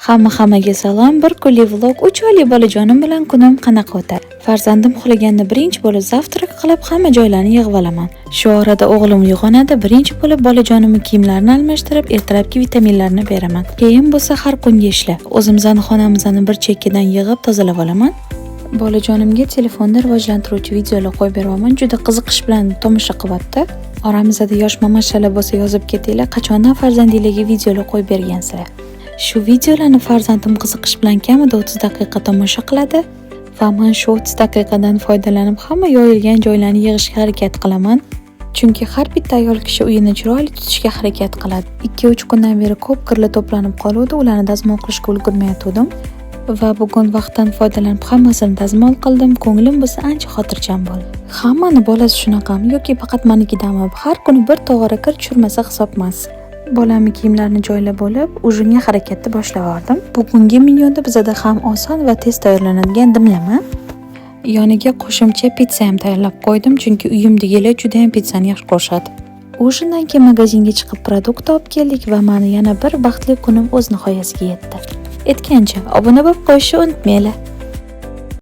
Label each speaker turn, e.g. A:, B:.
A: Hammaga salom. Bir kunlik vlog. 3 oylik bolajonim bilan kunim qanaqa o'tadi? Farzandim uxlaganda birinchi bo'lib zavtrak qilib hamma joylarni yig'ib olaman. Shu orada o'g'lim uyg'onadi, birinchi bo'lib bolajonimning kiyimlarini almashtirib, ertalabki vitaminlarni beraman. Keyin bo'lsa har kungi ishlar. O'zimizning xonamizni bir chekkadan yig'ib tozalab olaman. Bolajonimga telefonda rivojlantiruvchi videolar qo'yib beraman. Juda qiziqish bilan tomosha qilyapti. Oramizda yosh mamashalar bo'lsa yozib ketinglar, qachondan farzandingizga videolar qo'yib bergansizlar. Shu videolarni farzandim qiziqish bilan kamida 30 daqiqa tomosha qiladi va men shu 30 daqiqadan foydalanib hamma yoyilgan joylarni yig'ishga harakat qilaman. Chunki har bitta ayol kishi uyini chiroyli tutishga harakat qiladi. 2-3 kundan beri ko'p kirli to'planib qoluvdi, ularni dazmol qilishga ulgurmayotgandim. Va bugun vaqtdan foydalanib hammasini dazmol qildim. Ko'nglim bo'lsa ancha xotirjam bo'ldi. Hammani bolasi shunaqami yoki faqat menikidami? Har kuni bir tog'ora kir tushirmasa hisob emas. Bolamning kiyimlarini joylab olib, ujunga harakatni boshlavordim. Bugungi menyuda bizda ham oson va tez tayyorlanadigan dimlama. Yoniga qo'shimcha pitsa ham tayyorlab qo'ydim, chunki uyimdagilar juda ham pizzani yaxshi ko'rishadi. O'shandan keyin magazinga chiqib produkt olib keldik va meni yana bir baxtli kunim o'z nihoyasiga yetdi. Aytgancha, obuna bo'lib qo'yishni unutmanglar.